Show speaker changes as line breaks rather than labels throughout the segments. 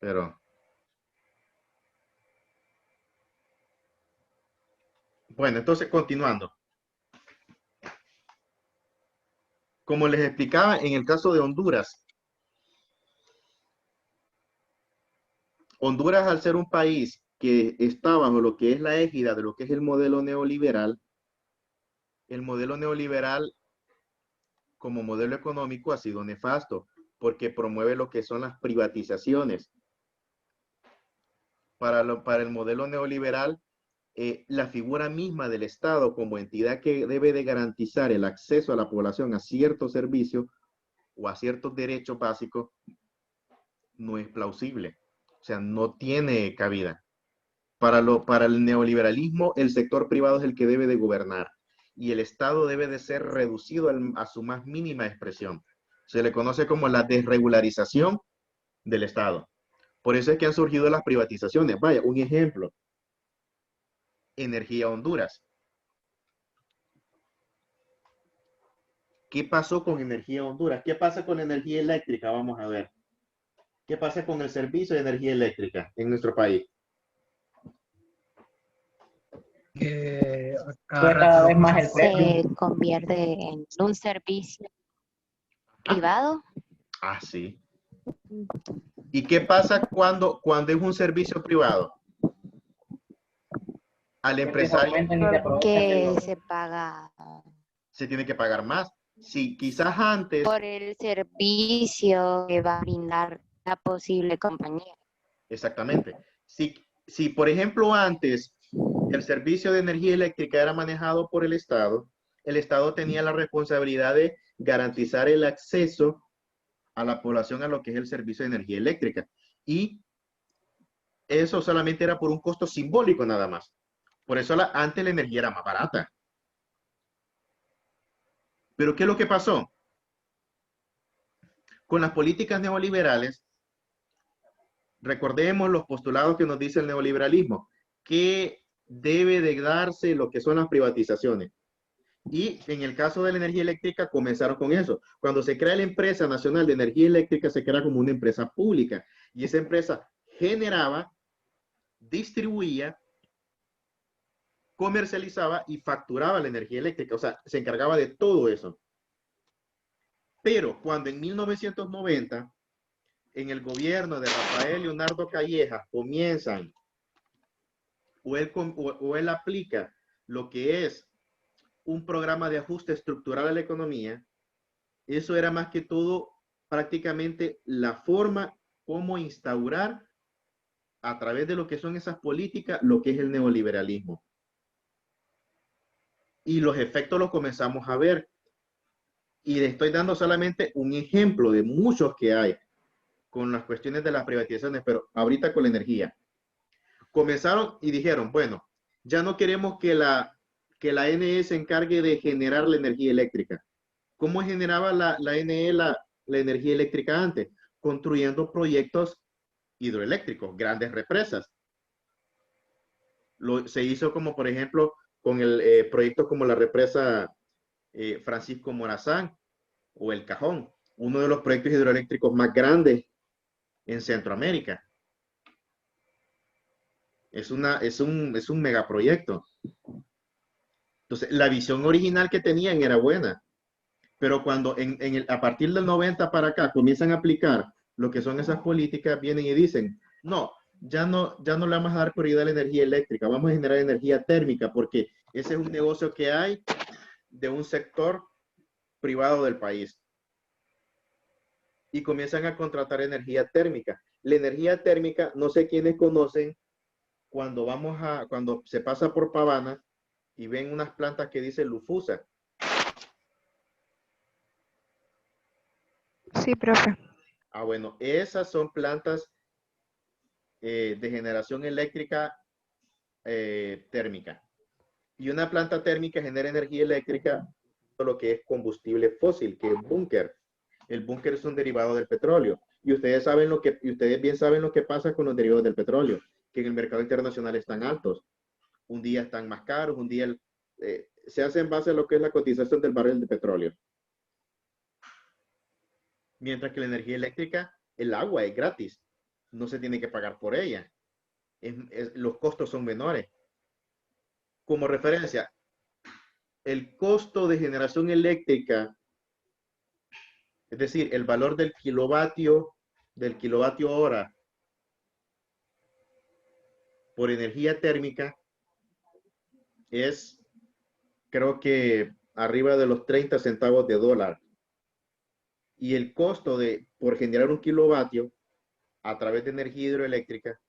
pero bueno, entonces continuando. Como les explicaba, en el caso de Honduras, Honduras al ser un país que está bajo lo que es la égida de lo que es el modelo neoliberal como modelo económico ha sido nefasto porque promueve lo que son las privatizaciones. Para el modelo neoliberal, la figura misma del Estado como entidad que debe de garantizar el acceso a la población a ciertos servicios o a ciertos derechos básicos no es plausible. O sea, no tiene cabida. Para el neoliberalismo, el sector privado es el que debe de gobernar y el Estado debe de ser reducido a su más mínima expresión. Se le conoce como la desregularización del Estado. Por eso es que han surgido las privatizaciones. Vaya, un ejemplo, Energía Honduras. ¿Qué pasó con Energía Honduras? ¿Qué pasa con la energía eléctrica? Vamos a ver. ¿Qué pasa con el servicio de energía eléctrica en nuestro país?
Que a cada
Sube cada
rato
vez más el precio.
Se convierte en un servicio privado.
Ah, sí. ¿Y qué pasa cuando es un servicio privado? Al empresario
Que se paga
se tiene que pagar más. Si quizás antes,
por el servicio que va a brindar la posible compañía.
exactamente, si por ejemplo antes el servicio de energía eléctrica era manejado por el Estado tenía la responsabilidad de garantizar el acceso a la población a lo que es el servicio de energía eléctrica. Y eso solamente era por un costo simbólico nada más. Por eso antes la energía era más barata. Pero ¿qué es lo que pasó? Con las políticas neoliberales, recordemos los postulados que nos dice el neoliberalismo, que debe de darse lo que son las privatizaciones. Y en el caso de la energía eléctrica comenzaron con eso. Cuando se crea la empresa nacional de energía eléctrica, se crea como una empresa pública. Y esa empresa generaba, distribuía, comercializaba y facturaba la energía eléctrica. O sea, se encargaba de todo eso. Pero cuando en 1990, en el gobierno de Rafael Leonardo Callejas, comienzan o él aplica lo que es un programa de ajuste estructural a la economía, eso era más que todo prácticamente la forma como instaurar a través de lo que son esas políticas, lo que es el neoliberalismo. Y los efectos los comenzamos a ver. Y le estoy dando solamente un ejemplo de muchos que hay con las cuestiones de las privatizaciones, pero ahorita con la energía. Comenzaron y dijeron, bueno, ya no queremos que la NE se encargue de generar la energía eléctrica. ¿Cómo generaba la NE la energía eléctrica antes? Construyendo proyectos hidroeléctricos, grandes represas. Se hizo como, por ejemplo, con el proyecto como la represa Francisco Morazán o El Cajón, uno de los proyectos hidroeléctricos más grandes en Centroamérica. Es un megaproyecto. Entonces, la visión original que tenían era buena, pero cuando a partir del 90 para acá comienzan a aplicar lo que son esas políticas, vienen y dicen, no, ya no le vamos a dar prioridad a la energía eléctrica, vamos a generar energía térmica, porque ese es un negocio que hay de un sector privado del país. Y comienzan a contratar energía térmica. La energía térmica, no sé quiénes conocen, cuando se pasa por Pavana y ven unas plantas que dicen Lufusa.
Sí, profe.
Ah, bueno, esas son plantas de generación eléctrica térmica. Y una planta térmica genera energía eléctrica por lo que es combustible fósil, que es búnker. El búnker es un derivado del petróleo. Y ustedes bien saben lo que pasa con los derivados del petróleo, que en el mercado internacional están altos. Un día están más caros, un día se hace en base a lo que es la cotización del barril de petróleo. Mientras que la energía eléctrica, el agua es gratis. no se tiene que pagar por ella. Los costos son menores. Como referencia, el costo de generación eléctrica, es decir, el valor del kilovatio hora por energía térmica es, creo que arriba de los 30 centavos de dólar. Y el costo por generar un kilovatio a través de energía hidroeléctrica,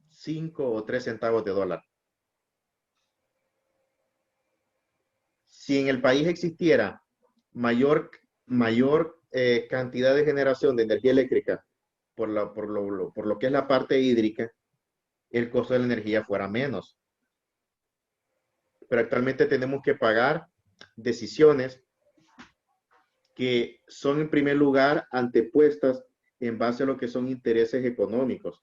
5 o 3 centavos de dólar. Si en el país existiera mayor cantidad de generación de energía eléctrica por lo que es la parte hídrica, el costo de la energía fuera menos. Pero actualmente tenemos que pagar decisiones que son en primer lugar antepuestas en base a lo que son intereses económicos.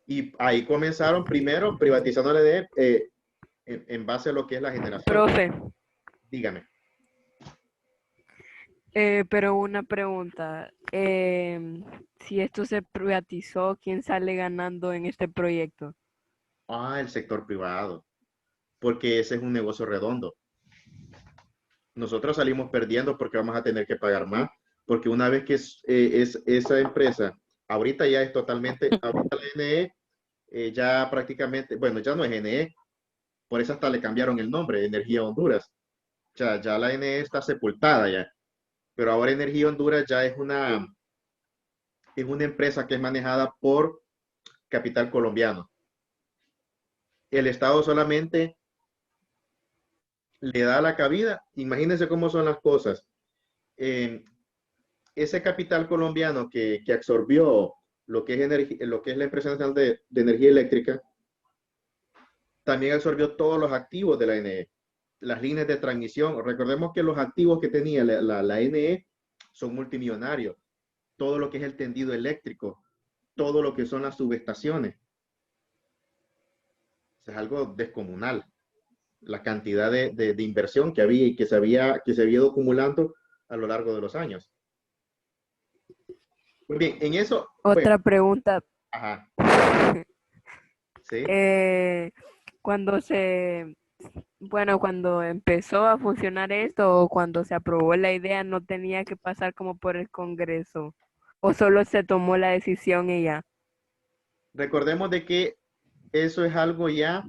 Y ahí comenzaron primero privatizando la EDE en base a lo que es la generación.
Profe,
Dígame.
pero una pregunta. Si esto se privatizó, ¿quién sale ganando en este proyecto?
El sector privado, porque ese es un negocio redondo. Nosotros salimos perdiendo porque vamos a tener que pagar más, porque una vez que es esa empresa, ahorita ya es totalmente, ahorita la NE ya prácticamente, bueno, ya no es NE, por eso hasta le cambiaron el nombre, Energía Honduras. O sea, ya la NE está sepultada ya, pero ahora Energía Honduras ya es una empresa que es manejada por capital colombiano. El Estado solamente le da la cabida. Imagínense cómo son las cosas. Ese capital colombiano que absorbió lo que es la empresa nacional de energía eléctrica, también absorbió todos los activos de la NE, las líneas de transmisión. Recordemos que los activos que tenía la NE son multimillonarios. Todo lo que es el tendido eléctrico, todo lo que son las subestaciones. Es algo descomunal. La cantidad de inversión que había y que se había ido acumulando a lo largo de los años. Muy bien, en eso.
Otra pregunta.
Ajá. Sí.
Cuando empezó a funcionar esto o cuando se aprobó la idea, no tenía que pasar como por el Congreso, o solo se tomó la decisión y ya.
Recordemos de que eso es algo ya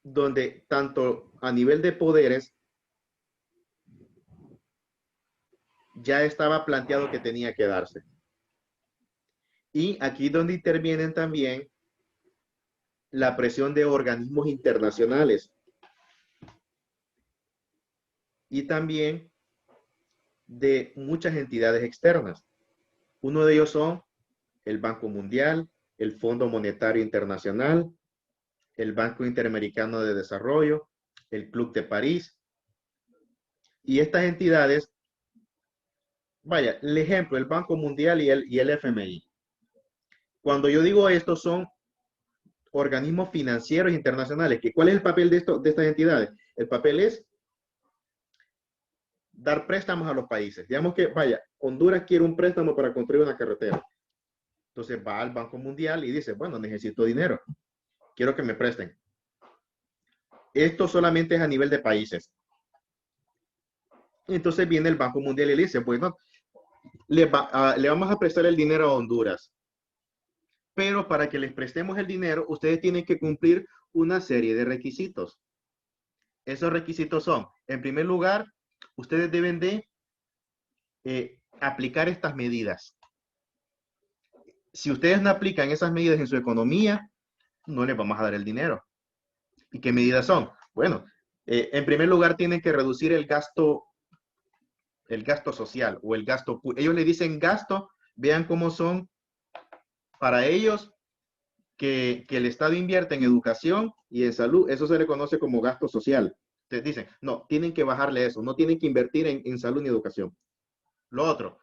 donde tanto a nivel de poderes ya estaba planteado que tenía que darse. Y aquí donde intervienen también la presión de organismos internacionales y también de muchas entidades externas. Uno de ellos son el Banco Mundial, el Fondo Monetario Internacional, el Banco Interamericano de Desarrollo, el Club de París. Y estas entidades, vaya, el ejemplo, el Banco Mundial y el FMI. Cuando yo digo esto, son organismos financieros internacionales. ¿Cuál es el papel de estas entidades? El papel es dar préstamos a los países. Digamos que, vaya, Honduras quiere un préstamo para construir una carretera. Entonces va al Banco Mundial y dice, bueno, necesito dinero. Quiero que me presten. Esto solamente es a nivel de países. Entonces viene el Banco Mundial y le dice, bueno, le vamos a prestar el dinero a Honduras. Pero para que les prestemos el dinero, ustedes tienen que cumplir una serie de requisitos. Esos requisitos son, en primer lugar, ustedes deben de aplicar estas medidas. Si ustedes no aplican esas medidas en su economía, no les vamos a dar el dinero. ¿Y qué medidas son? Bueno, en primer lugar tienen que reducir el gasto social o el gasto. Ellos le dicen gasto, vean cómo son para ellos que el Estado invierte en educación y en salud. Eso se le conoce como gasto social. Entonces dicen, no, tienen que bajarle eso, no tienen que invertir en salud ni educación. Lo otro,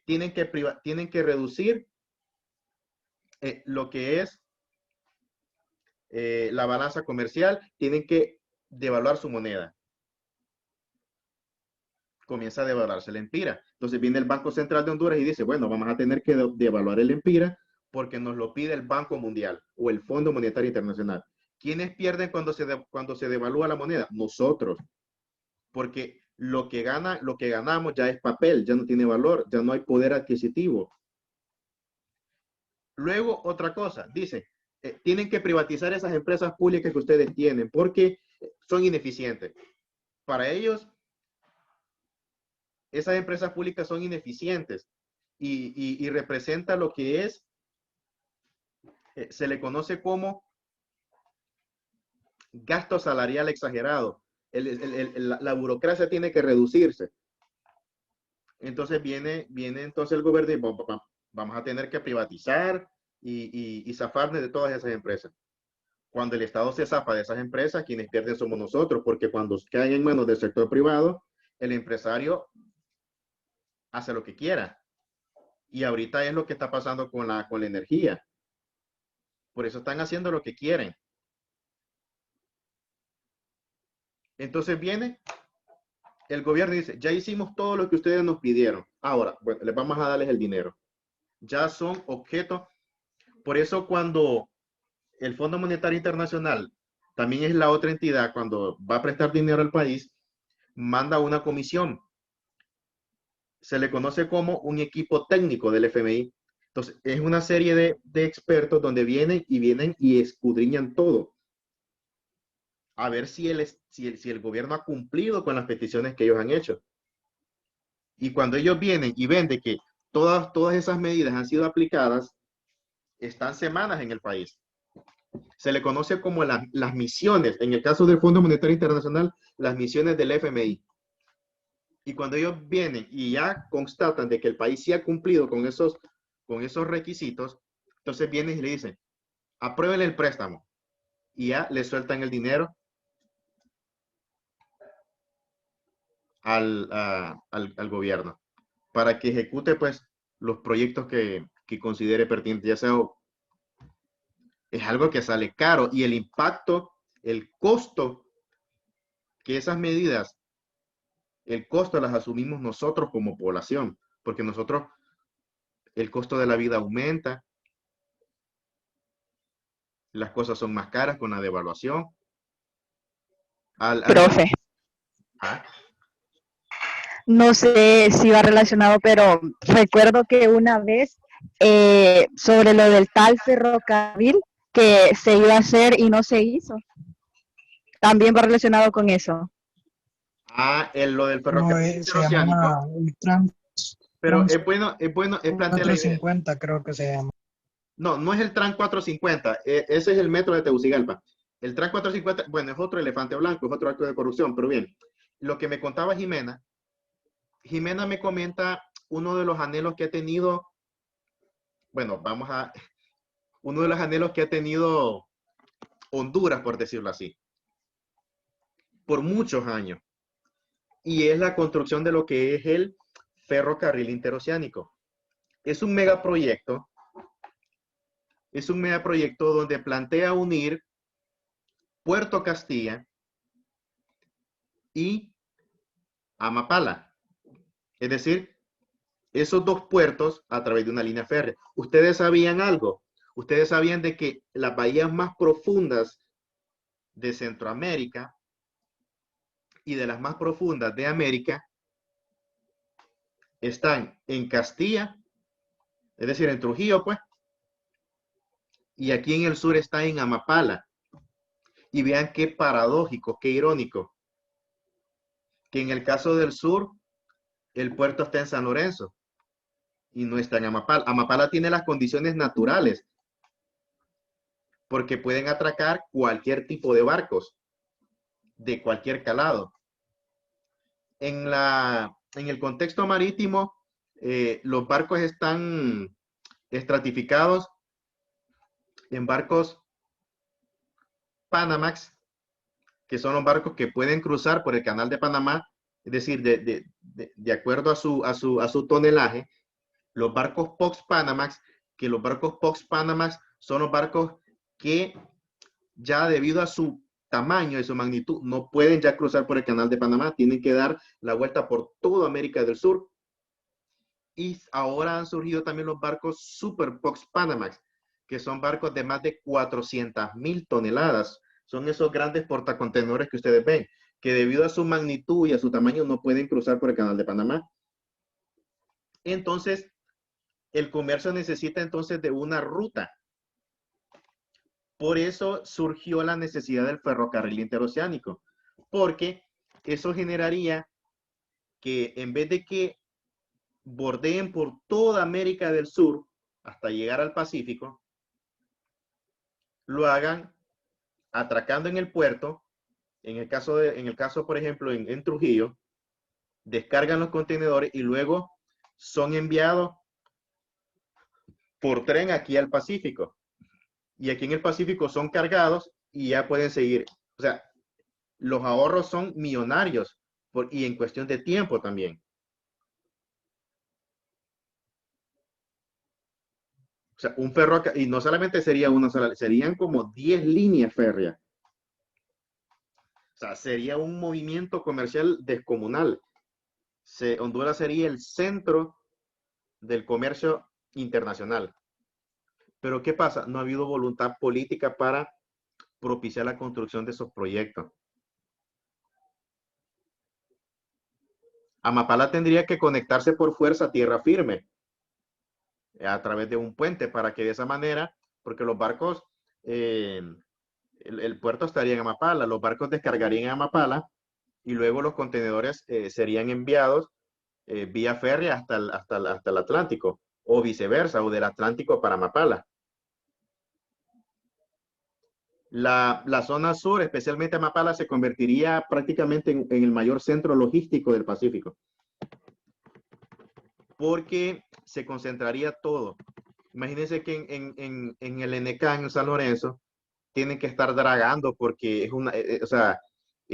tienen que reducir lo que es la balanza comercial, tienen que devaluar su moneda. comienza a devaluarse el empira. Entonces viene el Banco Central de Honduras y dice, bueno, vamos a tener que devaluar el empira porque nos lo pide el Banco Mundial o el Fondo Monetario Internacional. ¿Quiénes pierden cuando se devalúa la moneda? Nosotros, porque lo que ganamos ya es papel, ya no tiene valor, ya no hay poder adquisitivo. Luego, otra cosa, dice, tienen que privatizar esas empresas públicas que ustedes tienen porque son ineficientes. Para ellos, esas empresas públicas son ineficientes y representa lo que es, se le conoce como gasto salarial exagerado. La burocracia tiene que reducirse. Entonces viene entonces el gobierno y vamos a tener que privatizar y zafarnos de todas esas empresas. Cuando el Estado se zafa de esas empresas, quienes pierden somos nosotros, porque cuando caen en manos del sector privado, el empresario hace lo que quiera. Y ahorita es lo que está pasando con la energía. Por eso están haciendo lo que quieren. Entonces viene el gobierno y dice, ya hicimos todo lo que ustedes nos pidieron. Ahora, bueno, les vamos a darles el dinero. Ya son objetos. Por eso cuando el Fondo Monetario Internacional también es la otra entidad, cuando va a prestar dinero al país, manda una comisión. Se le conoce como un equipo técnico del FMI. Entonces, es una serie de expertos donde vienen y escudriñan todo. A ver si el gobierno ha cumplido con las peticiones que ellos han hecho. Y cuando ellos vienen y ven de que todas esas medidas han sido aplicadas, están semanas en el país. Se le conoce como las misiones, en el caso del Fondo Monetario Internacional, las misiones del FMI. Y cuando ellos vienen y ya constatan de que el país sí ha cumplido con esos requisitos, entonces vienen y le dicen, aprueben el préstamo. Y ya le sueltan el dinero al gobierno para que ejecute pues los proyectos que considere pertinentes, ya sea es algo que sale caro y el impacto, el costo que esas medidas, el costo las asumimos nosotros como población, porque nosotros, el costo de la vida aumenta, las cosas son más caras con la devaluación.
Profe,
¿Ah?
no sé si va relacionado, pero recuerdo que una vez sobre lo del tal ferrocarril que se iba a hacer y no se hizo. También va relacionado con eso.
Lo del
No,
ferrocarril
se
interoceánico.
llama el
Pero es bueno, es plantear la idea.
450, creo que se llama.
No, no es el TRAN 450, ese es el metro de Tegucigalpa. El TRAN 450, bueno, es otro elefante blanco, es otro acto de corrupción, pero bien, lo que me contaba Jimena me comenta uno de los anhelos que ha tenido, bueno, uno de los anhelos que ha tenido Honduras, por decirlo así, por muchos años, y es la construcción de lo que es el ferrocarril interoceánico. Es un megaproyecto donde plantea unir Puerto Castilla y Amapala. Es decir, esos dos puertos a través de una línea férrea. ¿Ustedes sabían algo? ¿Ustedes sabían de que las bahías más profundas de Centroamérica y de las más profundas de América están en Castilla, es decir, en Trujillo, pues, y aquí en el sur está en Amapala? Y vean qué paradójico, qué irónico, que en el caso del sur, el puerto está en San Lorenzo y no está en Amapala. Amapala tiene las condiciones naturales porque pueden atracar cualquier tipo de barcos de cualquier calado. En el contexto marítimo, los barcos están estratificados en barcos Panamax, que son los barcos que pueden cruzar por el canal de Panamá, es decir, de acuerdo a su tonelaje. Los barcos Pox Panamax, son los barcos que ya debido a su tamaño, de su magnitud, no pueden ya cruzar por el Canal de Panamá, tienen que dar la vuelta por toda América del Sur. Y ahora han surgido también los barcos Super Box Panamax, que son barcos de más de 400,000 toneladas. Son esos grandes portacontenedores que ustedes ven, que debido a su magnitud y a su tamaño no pueden cruzar por el Canal de Panamá. Entonces, el comercio necesita entonces de una ruta. Por eso surgió la necesidad del ferrocarril interoceánico, porque eso generaría que en vez de que bordeen por toda América del Sur hasta llegar al Pacífico, lo hagan atracando en el puerto, en el caso por ejemplo, en Trujillo, descargan los contenedores y luego son enviados por tren aquí al Pacífico. Y aquí en el Pacífico son cargados y ya pueden seguir. O sea, los ahorros son millonarios y en cuestión de tiempo también. O sea, un ferrocarril, y no solamente sería una sola, serían como 10 líneas férreas. O sea, sería un movimiento comercial descomunal. Honduras sería el centro del comercio internacional. Pero ¿qué pasa? No ha habido voluntad política para propiciar la construcción de esos proyectos. Amapala tendría que conectarse por fuerza a tierra firme a través de un puente para que de esa manera, porque los barcos, el puerto estaría en Amapala, los barcos descargarían en Amapala y luego los contenedores serían enviados vía férrea hasta el Atlántico o viceversa, o del Atlántico para Amapala. La zona sur, especialmente Amapala, se convertiría prácticamente en el mayor centro logístico del Pacífico, porque se concentraría todo. Imagínense que en el NK, en San Lorenzo, tienen que estar dragando porque es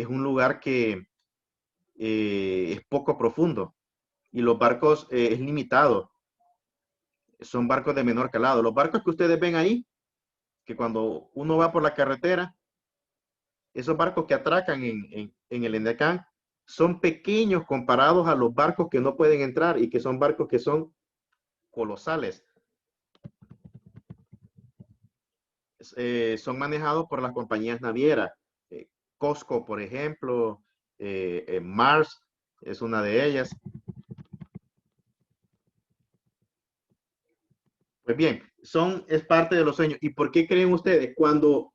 un lugar que es poco profundo y los barcos es limitado. Son barcos de menor calado. Los barcos que ustedes ven ahí, que cuando uno va por la carretera, esos barcos que atracan en el NK son pequeños comparados a los barcos que no pueden entrar y que son barcos que son colosales. Son manejados por las compañías navieras. Costco, por ejemplo, Mars es una de ellas. Pues bien, es parte de los sueños. ¿Y por qué creen ustedes? Cuando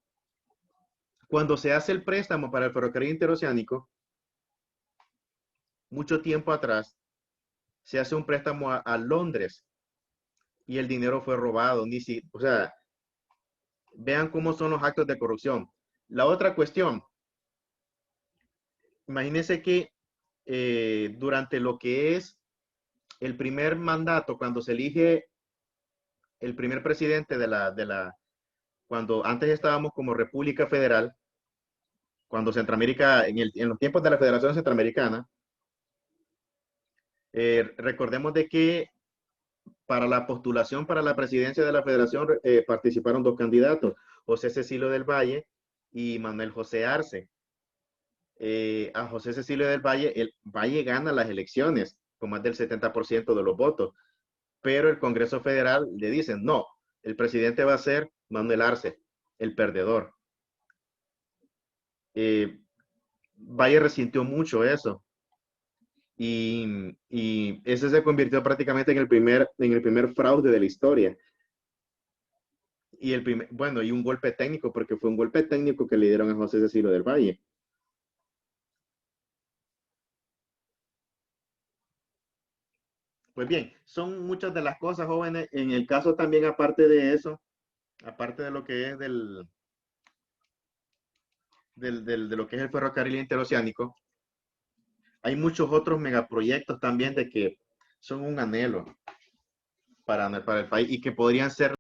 se hace el préstamo para el ferrocarril interoceánico, mucho tiempo atrás, se hace un préstamo a Londres y el dinero fue robado. O sea, vean cómo son los actos de corrupción. La otra cuestión, imagínense que durante lo que es el primer mandato, cuando se elige el primer presidente cuando antes estábamos como República Federal, cuando Centroamérica, en los tiempos de la Federación Centroamericana, recordemos de que para la postulación para la presidencia de la Federación participaron dos candidatos, José Cecilio del Valle y Manuel José Arce. A José Cecilio del Valle, el Valle gana las elecciones con más del 70% de los votos, pero el Congreso Federal le dicen, no, el presidente va a ser Manuel Arce, el perdedor. Valle resintió mucho eso. Y ese se convirtió prácticamente en el primer fraude de la historia. Y y un golpe técnico, porque fue un golpe técnico que le dieron a José Cecilio del Valle. Pues bien, son muchas de las cosas, jóvenes. En el caso también, aparte de eso, aparte de lo que es de lo que es el ferrocarril interoceánico, hay muchos otros megaproyectos también de que son un anhelo para el país y que podrían ser